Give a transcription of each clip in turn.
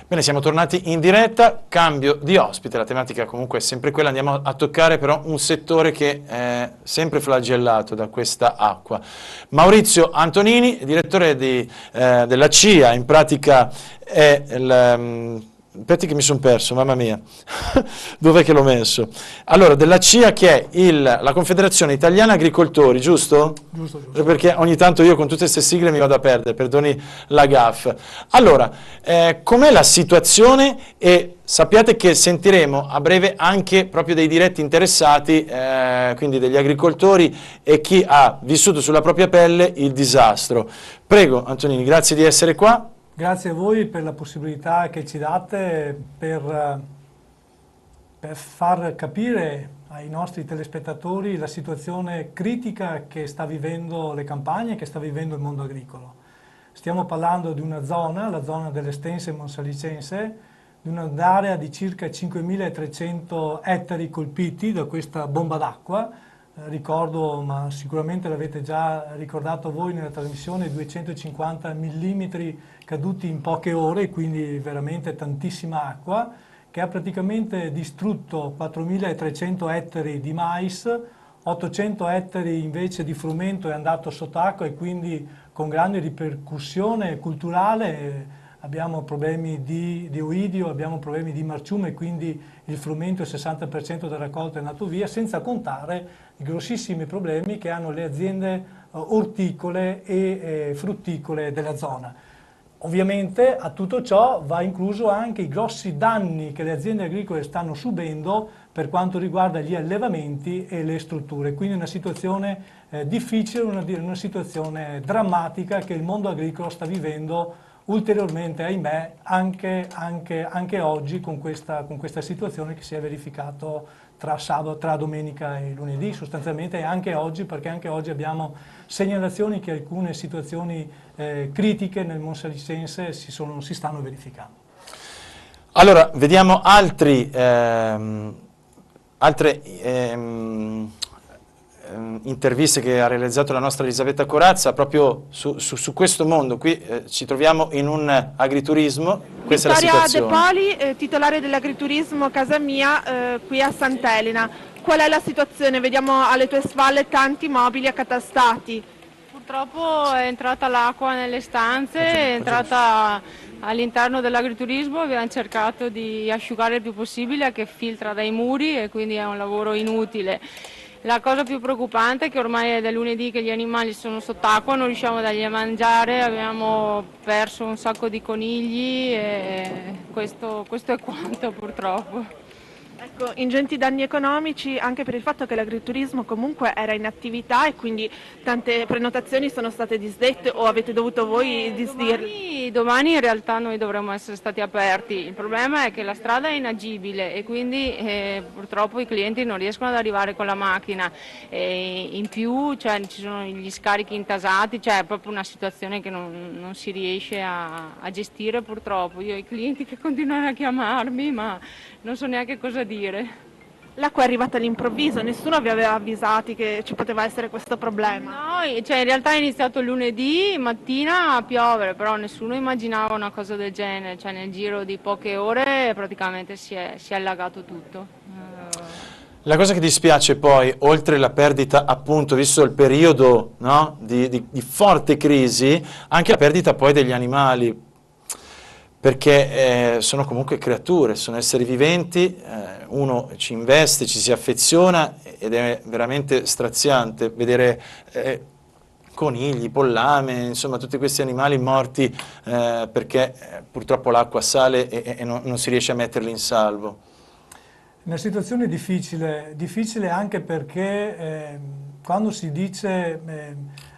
Bene, siamo tornati in diretta, cambio di ospite, la tematica comunque è sempre quella, andiamo a toccare però un settore che è sempre flagellato da questa acqua. Maurizio Antonini, direttore della CIA, in pratica è aspetti che mi sono perso, mamma mia, dov'è che l'ho messo? Allora, della CIA che è la Confederazione Italiana Agricoltori, giusto? Giusto. Perché ogni tanto io con tutte queste sigle mi vado a perdere, perdoni la gaffe. Allora, com'è la situazione? E sappiate che sentiremo a breve anche proprio dei diretti interessati, quindi degli agricoltori e chi ha vissuto sulla propria pelle il disastro. Prego Antonini, grazie di essere qua. Grazie a voi per la possibilità che ci date per far capire ai nostri telespettatori la situazione critica che sta vivendo le campagne, che sta vivendo il mondo agricolo. Stiamo parlando di una zona, la zona dell'Estense Monsalicense, di un'area di circa 5.300 ettari colpiti da questa bomba d'acqua. Ricordo, ma sicuramente l'avete già ricordato voi nella trasmissione, 250 mm caduti in poche ore, quindi veramente tantissima acqua, che ha praticamente distrutto 4.300 ettari di mais, 800 ettari invece di frumento è andato sott'acqua e quindi con grande ripercussione culturale. Abbiamo problemi di oidio, abbiamo problemi di marciume, quindi il frumento, il 60% della raccolta è andato via, senza contare i grossissimi problemi che hanno le aziende orticole e frutticole della zona. Ovviamente a tutto ciò va incluso anche i grossi danni che le aziende agricole stanno subendo per quanto riguarda gli allevamenti e le strutture, quindi una situazione difficile, una situazione drammatica che il mondo agricolo sta vivendo ulteriormente, ahimè, anche oggi con questa situazione che si è verificato tra domenica e lunedì, sostanzialmente anche oggi, perché anche oggi abbiamo segnalazioni che alcune situazioni critiche nel Monsalicense si stanno verificando. Allora, vediamo altre interviste che ha realizzato la nostra Elisabetta Corazza proprio su questo mondo. Qui ci troviamo in un agriturismo, questa Vittoria è la situazione. De Poli, titolare dell'agriturismo Casa Mia, qui a Sant'Elena. Qual è la situazione? Vediamo alle tue spalle tanti mobili accatastati. Purtroppo è entrata l'acqua nelle stanze, è entrata all'interno dell'agriturismo, abbiamo cercato di asciugare il più possibile che filtra dai muri e quindi è un lavoro inutile. La cosa più preoccupante è che ormai è da lunedì che gli animali sono sott'acqua, non riusciamo a dargli a mangiare, abbiamo perso un sacco di conigli e questo è quanto purtroppo. Ecco, ingenti danni economici anche per il fatto che l'agriturismo comunque era in attività e quindi tante prenotazioni sono state disdette o avete dovuto voi disdirle? Domani in realtà noi dovremmo essere stati aperti, il problema è che la strada è inagibile e quindi purtroppo i clienti non riescono ad arrivare con la macchina e in più ci sono gli scarichi intasati, è proprio una situazione che non si riesce a gestire purtroppo. Io ho i clienti che continuano a chiamarmi ma non so neanche cosa dire. L'acqua è arrivata all'improvviso, nessuno vi aveva avvisati che ci poteva essere questo problema? No, in realtà è iniziato lunedì mattina a piovere, però nessuno immaginava una cosa del genere, nel giro di poche ore praticamente si è allagato tutto. La cosa che dispiace poi, oltre la perdita appunto, visto il periodo, no, di forte crisi, anche la perdita poi degli animali, perché sono comunque creature, sono esseri viventi, uno ci investe, ci si affeziona ed è veramente straziante vedere conigli, pollame, insomma tutti questi animali morti perché purtroppo l'acqua sale e non si riesce a metterli in salvo. Una situazione difficile anche perché quando si dice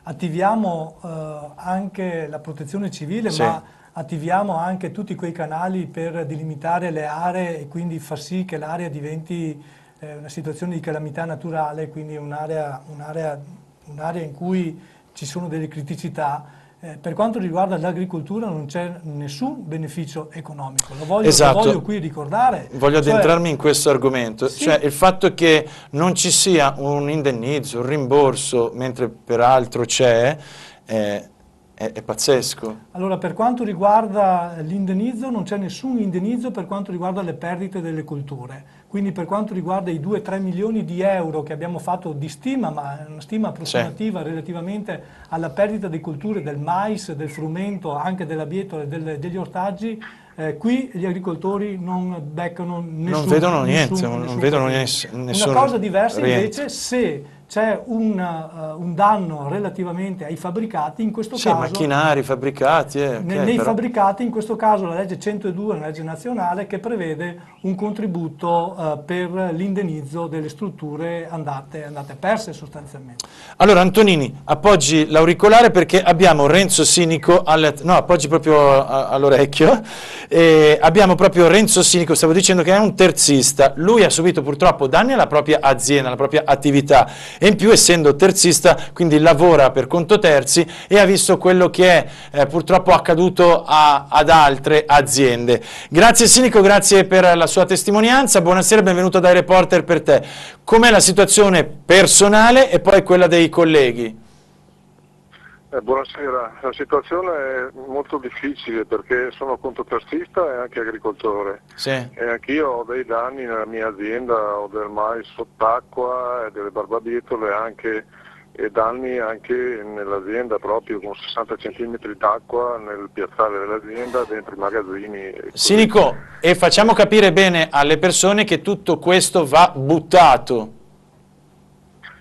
attiviamo anche la protezione civile, sì, ma attiviamo anche tutti quei canali per delimitare le aree e quindi far sì che l'area diventi una situazione di calamità naturale, quindi un'area in cui ci sono delle criticità. Per quanto riguarda l'agricoltura non c'è nessun beneficio economico, lo voglio qui ricordare. Voglio addentrarmi in questo argomento, sì, cioè il fatto che non ci sia un indennizzo, un rimborso, mentre peraltro c'è, è pazzesco. Allora, per quanto riguarda l'indennizzo, non c'è nessun indennizzo per quanto riguarda le perdite delle colture. Quindi per quanto riguarda i 2-3 milioni di euro che abbiamo fatto di stima, ma è una stima approssimativa relativamente alla perdita di colture del mais, del frumento, anche della bietola e degli ortaggi, qui gli agricoltori non beccano nessun. Non vedono niente, nessun non vedono contributo. nessun Una cosa diversa rientro. invece se c'è un danno relativamente ai fabbricati, in questo Sì, caso macchinari, fabbricati. nei però. fabbricati, in questo caso la legge 102 è una legge nazionale che prevede un contributo per l'indennizzo delle strutture andate perse sostanzialmente. Allora Antonini, appoggi l'auricolare perché abbiamo Renzo Sinico, appoggi proprio all'orecchio, abbiamo proprio Renzo Sinico, stavo dicendo che è un terzista, lui ha subito purtroppo danni alla propria azienda, alla propria attività, e in più essendo terzista quindi lavora per conto terzi e ha visto quello che è purtroppo accaduto ad altre aziende. Grazie Sinico, grazie per la sua testimonianza, buonasera, benvenuto dai Reporter per te. Com'è la situazione personale e poi quella dei colleghi? Buonasera, la situazione è molto difficile perché sono contoterzista e anche agricoltore. Sì. E anch'io ho dei danni nella mia azienda, ho del mais sott'acqua e delle barbabietole e danni anche nell'azienda proprio con 60 cm d'acqua nel piazzale dell'azienda, dentro i magazzini. Sinico, e facciamo capire bene alle persone che tutto questo va buttato.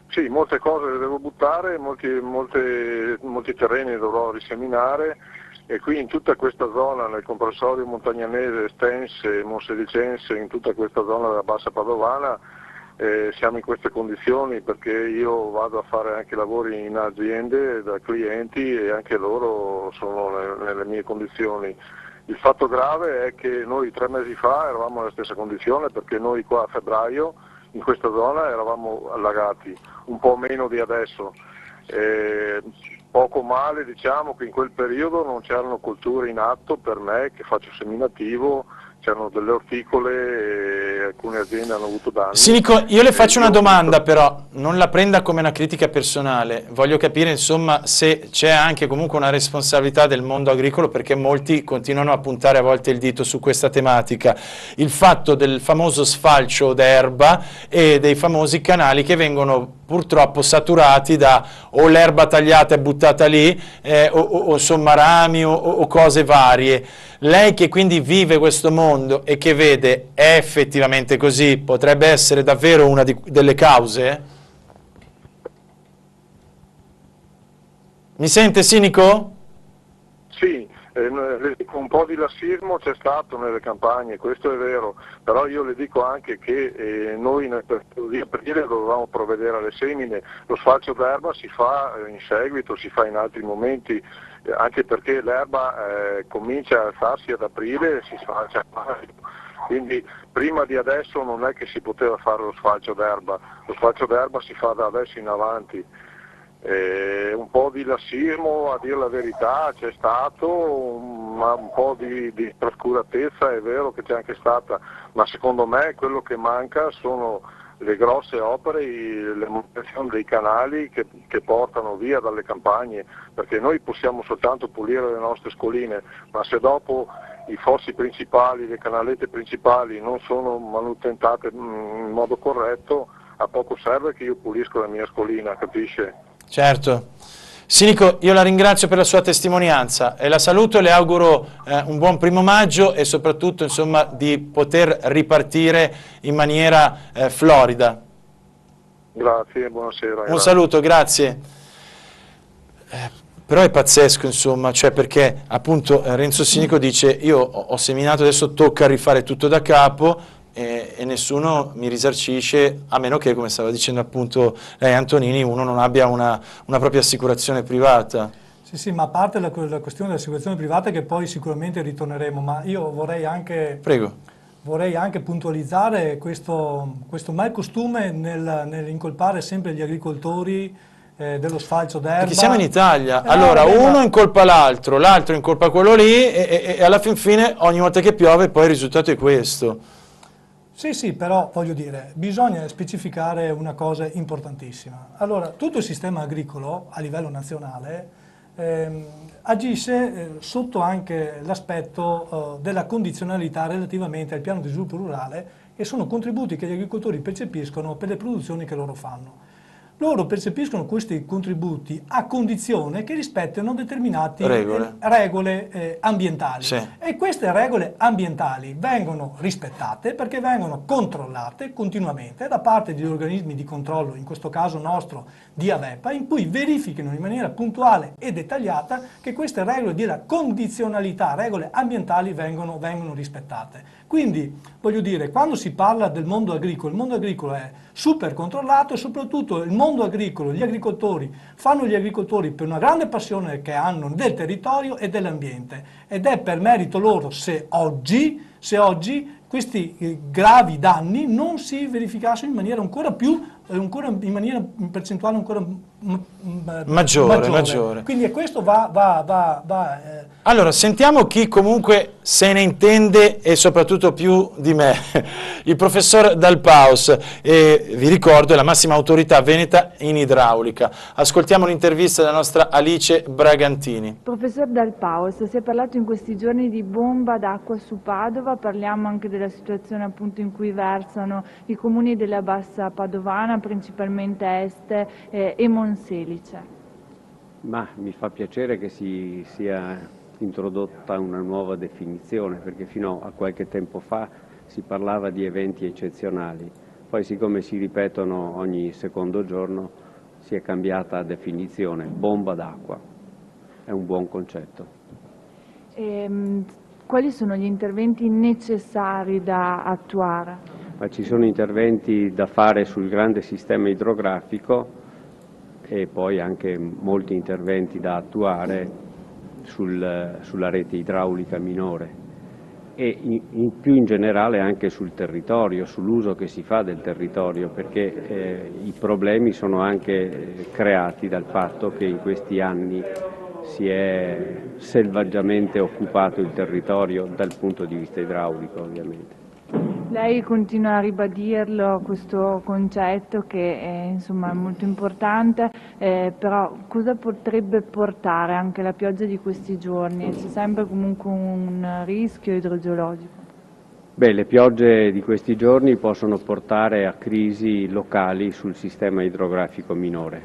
Sì, molte cose le devo buttare, molti terreni dovrò riseminare e qui in tutta questa zona, nel comprensorio montagnanese, Stense, Monselicense, in tutta questa zona della Bassa Padovana, siamo in queste condizioni perché io vado a fare anche lavori in aziende da clienti e anche loro sono nelle mie condizioni. Il fatto grave è che noi 3 mesi fa eravamo nella stessa condizione perché noi qua a febbraio in questa zona eravamo allagati, un po' meno di adesso. Poco male diciamo che in quel periodo non c'erano colture in atto per me che faccio seminativo, c'erano delle orticole e alcune aziende hanno avuto danni. Sinico, io le faccio una domanda però, non la prenda come una critica personale, voglio capire insomma se c'è anche comunque una responsabilità del mondo agricolo perché molti continuano a puntare a volte il dito su questa tematica, il fatto del famoso sfalcio d'erba e dei famosi canali che vengono purtroppo saturati da o l'erba tagliata e buttata lì o insomma rami o cose varie. Lei che quindi vive questo mondo e che vede è effettivamente così, potrebbe essere davvero una delle cause? Mi sente Sinico? Sì, un po' di lassismo c'è stato nelle campagne, questo è vero, però io le dico anche che noi nel periodo di aprile dovevamo provvedere alle semine, lo sfalcio d'erba si fa in seguito, si fa in altri momenti, anche perché l'erba comincia a alzarsi ad aprile e si sfalcia a maggio, quindi prima di adesso non è che si poteva fare lo sfalcio d'erba si fa da adesso in avanti. Un po' di lassismo, a dire la verità, c'è stato, ma un po' di trascuratezza è vero che c'è anche stata, ma secondo me quello che manca sono le grosse opere, le manutenzioni dei canali che portano via dalle campagne, perché noi possiamo soltanto pulire le nostre scoline, ma se dopo i fossi principali, le canalette principali non sono manutentate in modo corretto, a poco serve che io pulisco la mia scolina, capisce? Certo. Sinico, io la ringrazio per la sua testimonianza e la saluto e le auguro un buon 1° maggio e soprattutto insomma, di poter ripartire in maniera florida. Grazie, buonasera. Un saluto, grazie. Però è pazzesco insomma, cioè perché appunto Renzo Sinico dice io ho seminato, adesso tocca rifare tutto da capo e nessuno mi risarcisce, a meno che, come stava dicendo appunto lei Antonini, uno non abbia una propria assicurazione privata. Sì, ma a parte la questione dell'assicurazione privata che poi sicuramente ritorneremo, ma io vorrei anche puntualizzare questo malcostume nell'incolpare sempre gli agricoltori dello sfalcio d'erba. Perché siamo in Italia, allora uno incolpa l'altro incolpa quello lì e alla fine ogni volta che piove poi il risultato è questo. Sì, però voglio dire, bisogna specificare una cosa importantissima. Allora, tutto il sistema agricolo a livello nazionale agisce sotto anche l'aspetto della condizionalità relativamente al piano di sviluppo rurale, che sono contributi che gli agricoltori percepiscono per le produzioni che loro fanno. Loro percepiscono questi contributi a condizione che rispettino determinate regole ambientali. Sì. E queste regole ambientali vengono rispettate perché vengono controllate continuamente da parte di organismi di controllo, in questo caso nostro di AVEPA, in cui verificano in maniera puntuale e dettagliata che queste regole della condizionalità, regole ambientali vengono rispettate. Quindi, voglio dire, quando si parla del mondo agricolo, il mondo agricolo è super controllato e soprattutto il mondo agricolo, gli agricoltori, fanno gli agricoltori per una grande passione che hanno del territorio e dell'ambiente, ed è per merito loro se oggi questi gravi danni non si verificassero in maniera in maniera percentuale ancora maggiore. Quindi questo Allora, sentiamo chi comunque se ne intende e soprattutto più di me, il professor Dal Paus, vi ricordo è la massima autorità veneta in idraulica. Ascoltiamo l'intervista della nostra Alice Bragantini. Professor Dal Paus, si è parlato in questi giorni di bomba d'acqua su Padova, parliamo anche della situazione appunto in cui versano i comuni della bassa padovana, principalmente Este e Monselice. Ma mi fa piacere che si sia introdotta una nuova definizione, perché fino a qualche tempo fa si parlava di eventi eccezionali, poi siccome si ripetono ogni secondo giorno si è cambiata definizione, bomba d'acqua, è un buon concetto. Quali sono gli interventi necessari da attuare? Ma ci sono interventi da fare sul grande sistema idrografico e poi anche molti interventi da attuare sulla rete idraulica minore e più in generale anche sul territorio, sull'uso che si fa del territorio, perché i problemi sono anche creati dal fatto che in questi anni si è selvaggiamente occupato il territorio dal punto di vista idraulico, ovviamente. Lei continua a ribadirlo, questo concetto che insomma, è molto importante, però cosa potrebbe portare anche la pioggia di questi giorni? C'è sempre comunque un rischio idrogeologico? Beh, le piogge di questi giorni possono portare a crisi locali sul sistema idrografico minore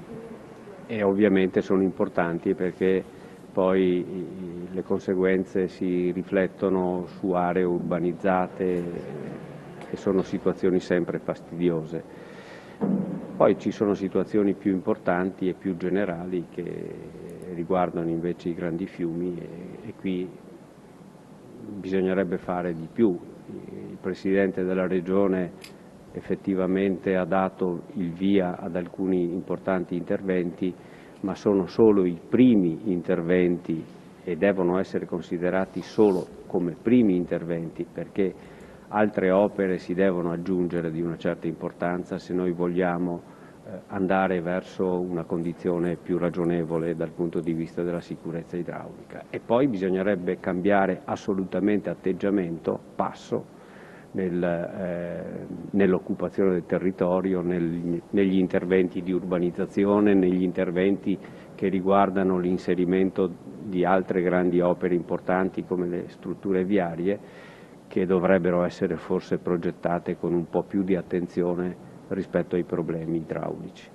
e ovviamente sono importanti perché poi le conseguenze si riflettono su aree urbanizzate e sono situazioni sempre fastidiose. Poi ci sono situazioni più importanti e più generali che riguardano invece i grandi fiumi e qui bisognerebbe fare di più. Il Presidente della Regione effettivamente ha dato il via ad alcuni importanti interventi, ma sono solo i primi interventi e devono essere considerati solo come primi interventi, perché altre opere si devono aggiungere di una certa importanza se noi vogliamo andare verso una condizione più ragionevole dal punto di vista della sicurezza idraulica. E poi bisognerebbe cambiare assolutamente atteggiamento, passo, nell'occupazione del territorio, negli interventi di urbanizzazione, negli interventi che riguardano l'inserimento di altre grandi opere importanti come le strutture viarie, che dovrebbero essere forse progettate con un po' più di attenzione rispetto ai problemi idraulici.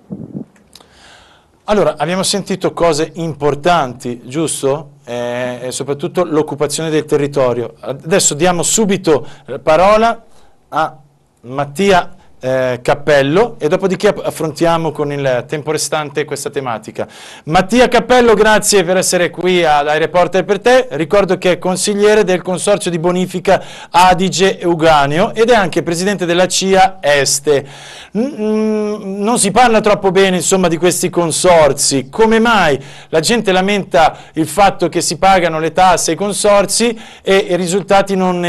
Allora, abbiamo sentito cose importanti, giusto? E soprattutto l'occupazione del territorio. Adesso diamo subito parola a Mattia Cappello e dopodiché affrontiamo con il tempo restante questa tematica. Mattia Cappello, grazie per essere qui ad iReporter per te. Ricordo che è consigliere del Consorzio di Bonifica Adige-Euganeo ed è anche presidente della CIA Este. Non si parla troppo bene, insomma, di questi consorzi. Come mai la gente lamenta il fatto che si pagano le tasse ai consorzi e i risultati non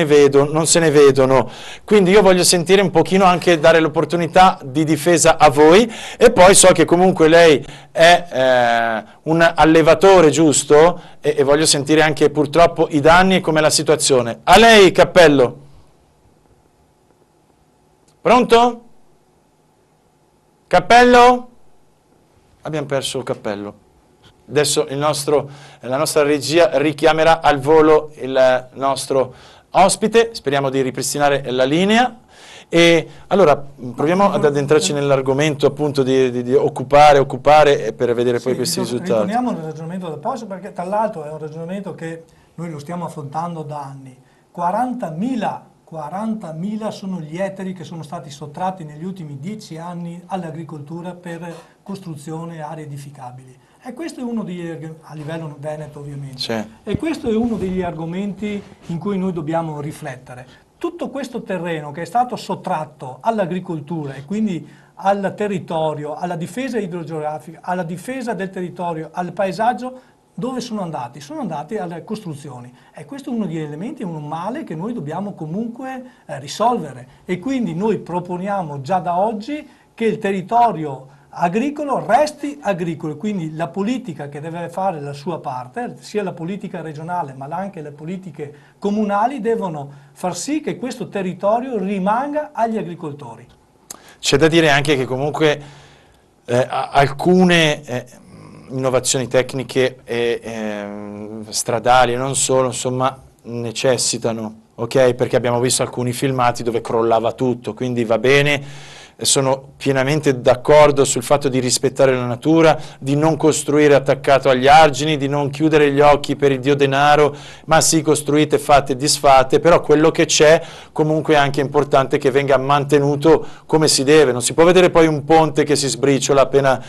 se ne vedono? Quindi io voglio sentire un pochino anche dare l'opportunità di difesa a voi e poi so che comunque lei è un allevatore, giusto? E voglio sentire anche purtroppo i danni e com'è la situazione. A lei, Cappello. Pronto? Cappello? Abbiamo perso il Cappello. adesso la nostra regia richiamerà al volo il nostro ospite, speriamo di ripristinare la linea. E allora proviamo ad addentrarci nell'argomento appunto di occupare per vedere poi questi risultati. Ritorniamo nel ragionamento del posto, perché tra l'altro è un ragionamento che noi lo stiamo affrontando da anni. 40.000 sono gli ettari che sono stati sottratti negli ultimi 10 anni all'agricoltura per costruzione aree edificabili. E questo è uno a livello veneto ovviamente, sì. E questo è uno degli argomenti in cui noi dobbiamo riflettere. Tutto questo terreno che è stato sottratto all'agricoltura e quindi al territorio, alla difesa idrogeografica, alla difesa del territorio, al paesaggio, dove sono andati? Sono andati alle costruzioni. E questo è uno degli elementi, è un male che noi dobbiamo comunque risolvere. E quindi noi proponiamo già da oggi che il territorio agricolo resti agricolo, quindi la politica che deve fare la sua parte, sia la politica regionale ma anche le politiche comunali, devono far sì che questo territorio rimanga agli agricoltori. C'è da dire anche che comunque alcune innovazioni tecniche stradali e non solo, insomma, necessitano, ok? Perché abbiamo visto alcuni filmati dove crollava tutto, quindi va bene. Sono pienamente d'accordo sul fatto di rispettare la natura, di non costruire attaccato agli argini, di non chiudere gli occhi per il dio denaro, ma sì, costruite, fate, disfate, però quello che c'è comunque è anche importante che venga mantenuto come si deve. Non si può vedere poi un ponte che si sbriciola appena